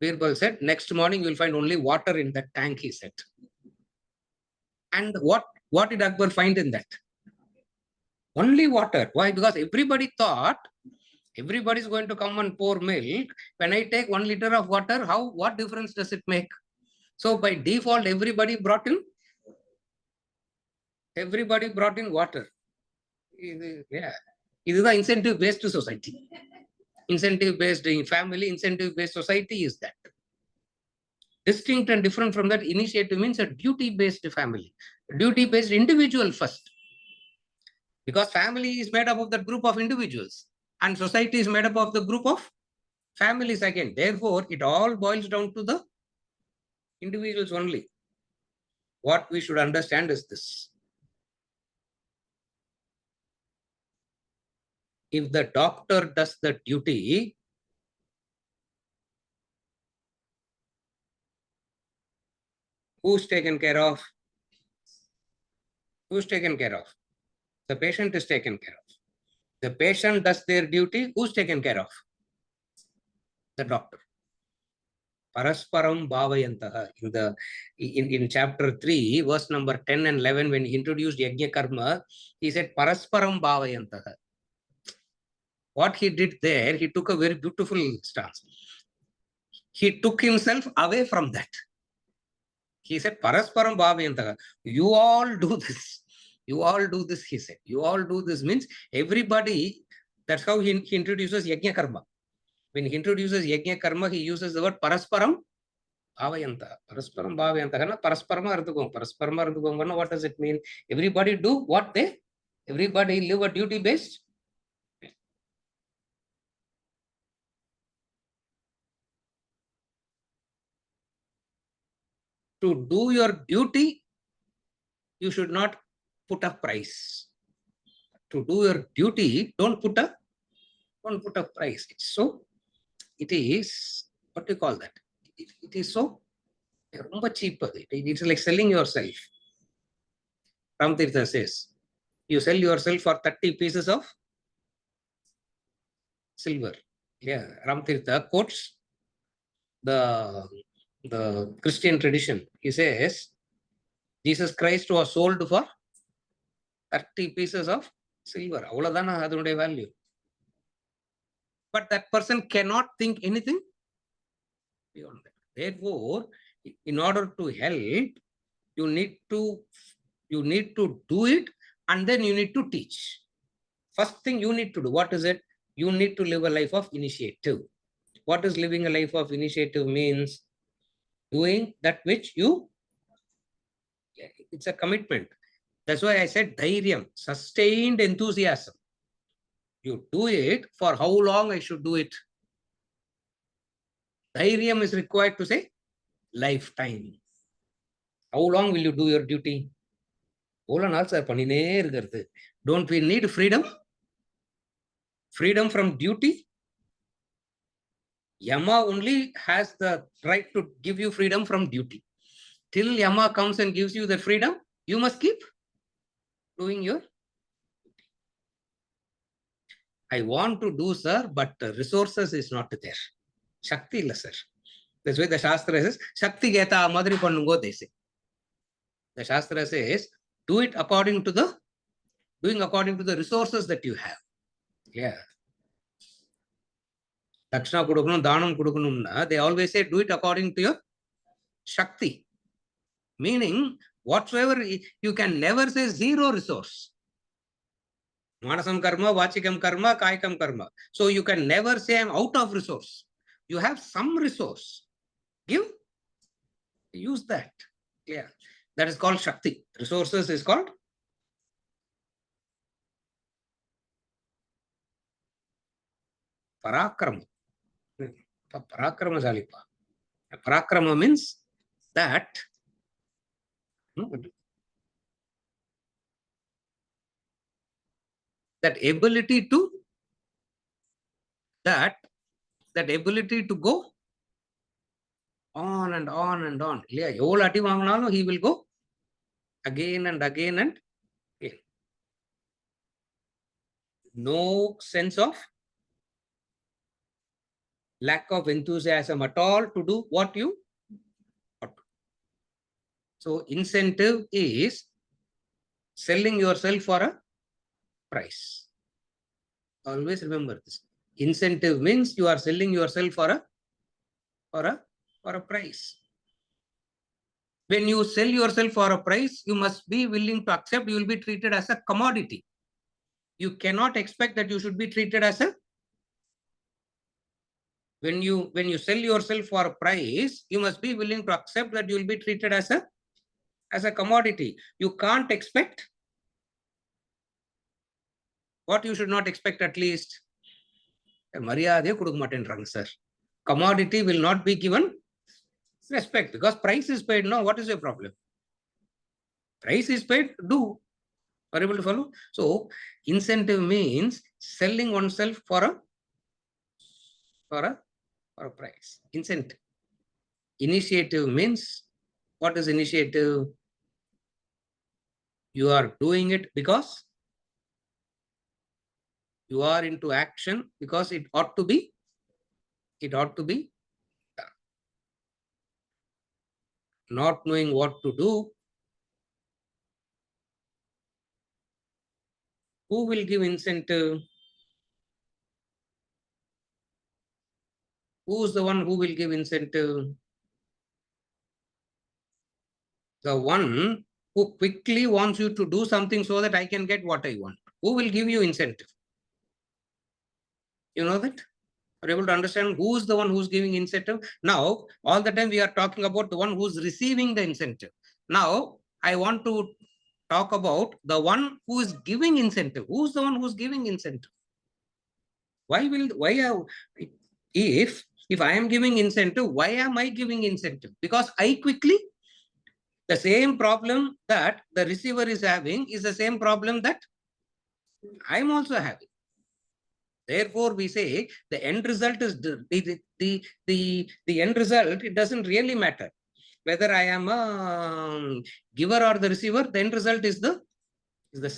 Birbal said, next morning you'll find only water in that tank, he said. And what did Akbar find in that? Only water. Why? Because everybody thought everybody is going to come and pour milk. When I take 1 liter of water, what difference does it make? So by default, everybody brought in water. Yeah. It is the incentive-based society. Incentive-based family, incentive-based society is that. Distinct and different from that, initiative means a duty-based family. Duty-based individual first. Because family is made up of that group of individuals. And society is made up of the group of families again. Therefore, it all boils down to the individuals only. What we should understand is this. If the doctor does the duty, who's taken care of? Who's taken care of? The patient is taken care of. The patient does their duty, who's taken care of? The doctor. Parasparam bhavayantaha. In chapter 3, verse number 10 and 11, when he introduced Yajna Karma, he said Parasparam bhavayantaha. What he did there, he took a very beautiful stance. He took himself away from that. He said, Parasparam bhavayantaha. You all do this. You all do this, he said. You all do this means everybody, that's how he introduces Yajna Karma. When he introduces Yajna Karma, he uses the word Parasparam bhavayantaha. Parasparam bhavayantaha. Parasparama ardhugam. Parasparama ardhugam. What does it mean? Everybody do what everybody live a duty based. To do your duty, you should not put a price. To do your duty, don't put a Don't put a price. It's so, it is, what do you call that? It is so cheaper. It's like selling yourself. Ramtirtha says, you sell yourself for 30 pieces of silver. Yeah, Ramtirtha quotes the Christian tradition. He says, Jesus Christ was sold for 30 pieces of silver. Avladana adunde value. But that person cannot think anything beyond that. Therefore, in order to help, you need to do it, and then you need to teach. First thing you need to do, what is it? You need to live a life of initiative. What is living a life of initiative means? Doing that which you, it's a commitment. That's why I said dhairyam, sustained enthusiasm. You do it for how long I should do it. Dhairyam is required to say lifetime. How long will you do your duty? Don't we need freedom? Freedom from duty? Yama only has the right to give you freedom from duty. Till Yama comes and gives you the freedom, you must keep doing your duty. I want to do, sir, but resources is not there. Shakti illa, sir. That's why the Shastra says, Shakti geta madri pannungo, they say. The Shastra says, do it according to the resources that you have. Yeah. Dakshana kudukunum, dhanam kudukunumna, they always say, do it according to your Shakti. Meaning, whatsoever, you can never say zero resource. Manasam karma, vachikam karma, kaikam karma. So you can never say I'm out of resource. You have some resource. Use that. Yeah. That is called Shakti. Resources is called Parakrama. Parakrama. Parakrama means that ability to go on and on and on. He will go again and again and again. No sense of lack of enthusiasm at all to do what you ought to. So incentive is selling yourself for a price. Always remember this. Incentive means you are selling yourself for a price. When you sell yourself for a price, you must be willing to accept you will be treated as a commodity. You cannot expect that you should be treated as a, when you sell yourself for a price, you must be willing to accept that you will be treated as a commodity. You can't expect what you should not expect, at least. Sir. Commodity will not be given respect because price is paid. No, what is your problem? Price is paid, do. Are able to follow? So incentive means selling oneself for a price. Incentive. Initiative means, what is initiative? You are doing it because you are into action, because it ought to be done. Not knowing what to do, who will give incentive? Who's the one who will give incentive? The one who quickly wants you to do something so that I can get what I want. Who will give you incentive? You know that? Are you able to understand who is the one who's giving incentive? Now, all the time we are talking about the one who's receiving the incentive. Now, I want to talk about the one who is giving incentive. Who's the one who's giving incentive? If I am giving incentive, why am I giving incentive? Because I quickly, the same problem that the receiver is having is the same problem that I'm also having. Therefore, we say the end result is the end result. It doesn't really matter whether I am a giver or the receiver. The end result is the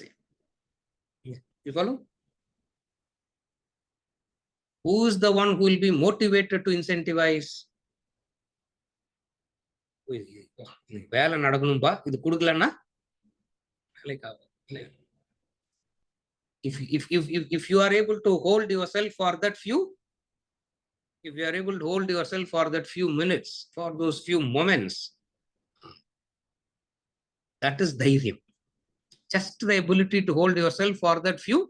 same. You follow? Who is the one who will be motivated to incentivize? வேலை நடக்கணும்பா, இது கொடுக்கலன்னா if you are able to hold yourself for that few, if you are able to hold yourself for that few minutes, for those few moments, that is dhairyam. Just the ability to hold yourself for that few,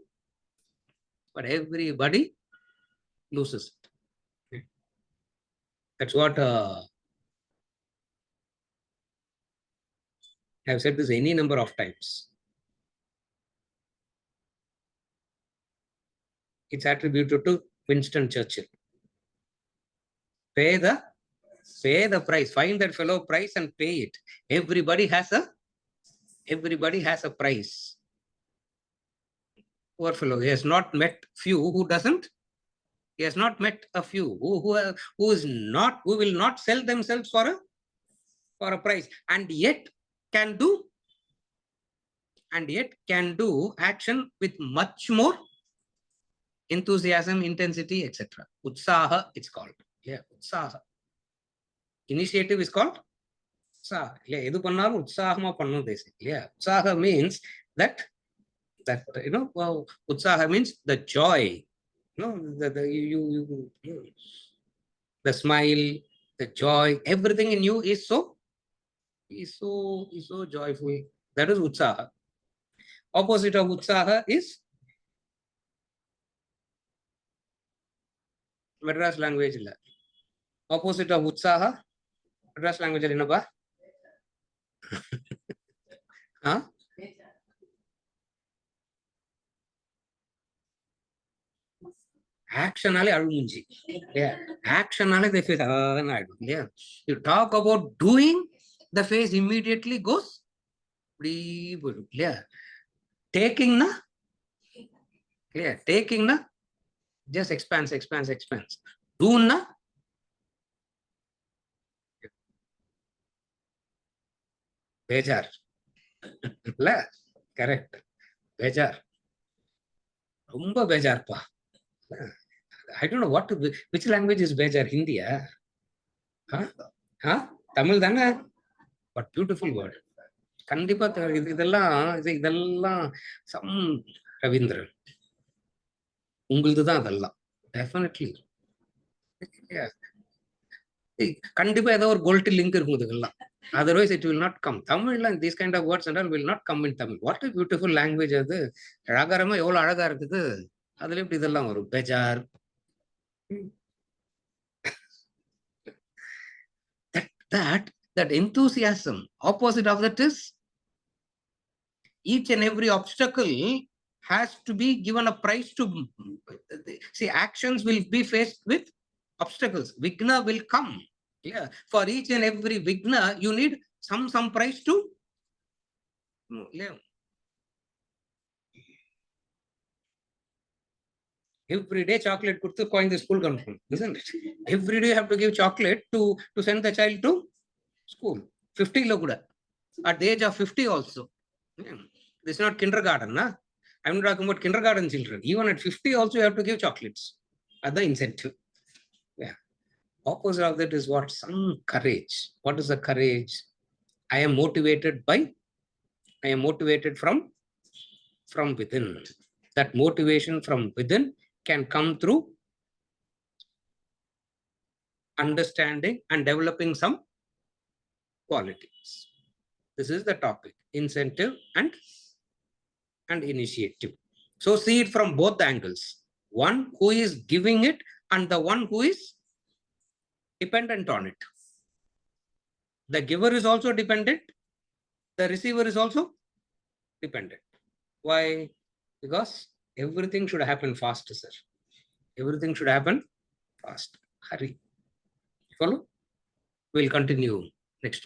but everybody loses it. That's what I have said this any number of times. It's attributed to Winston Churchill. Pay the price. Find that fellow price and pay it. Everybody has a price. Poor fellow. He has not met few who doesn't. He has not met a few who will not sell themselves for a price, and yet can do action with much more enthusiasm, intensity, etc. Utsaha, it's called. Yeah, Utsaha. Initiative is called Utsaha. Yeah, edu pannalum utsahama pannu desi. Yeah, Utsaha means that Utsaha means the joy. The smile, the joy, everything in you is so joyful. That is Utsaha. Opposite of Utsaha is Madras language. Opposite of Utsaha, Madras language என்னப்பா? Actionally alumunji. Yeah. Actionally the face yeah. You talk about doing, the face immediately goes. Yeah. Taking na. Yeah. Taking na. Just expands. Do na. Bejar. Correct. Bejar. Rumba bejar pa. I don't know which language is bejar. Hindi? Tamil dana? But beautiful word. Kandipa இதெல்லாம் some Ravindran. உங்களுதுதான் அதெல்லாம். Definitely. Yeah. கண்டிப்பா ஏதோ ஒரு gold link இருக்கும் இதுக்கெல்லாம். Otherwise it will not come. Tamil and these kind of words and all will not come in Tamil. What a beautiful language அது. ராகரமா எவ்வளவு அழகா இருக்குது. அதுல எப்படி இதெல்லாம் வரும்? பெஜார். That enthusiasm, opposite of that is each and every obstacle has to be given a price to see. Actions will be faced with obstacles. Vigna will come. Yeah. For each and every vigna, you need some price to live. Every day chocolate put the coin the school confirm, isn't it? Every day you have to give chocolate to send the child to school. 50 lokuda. At the age of 50 also. Yeah. This is not kindergarten, na? I'm not talking about kindergarten children. Even at 50 also you have to give chocolates at the incentive. Yeah. Opposite of that is what? Some courage. What is the courage? I am motivated from within. That motivation from within can come through understanding and developing some qualities. This is the topic, incentive and initiative. So see it from both angles. One who is giving it and the one who is dependent on it. The giver is also dependent. The receiver is also dependent. Why? Because everything should happen fast, sir. Everything should happen fast. Hurry. Follow? We'll continue next.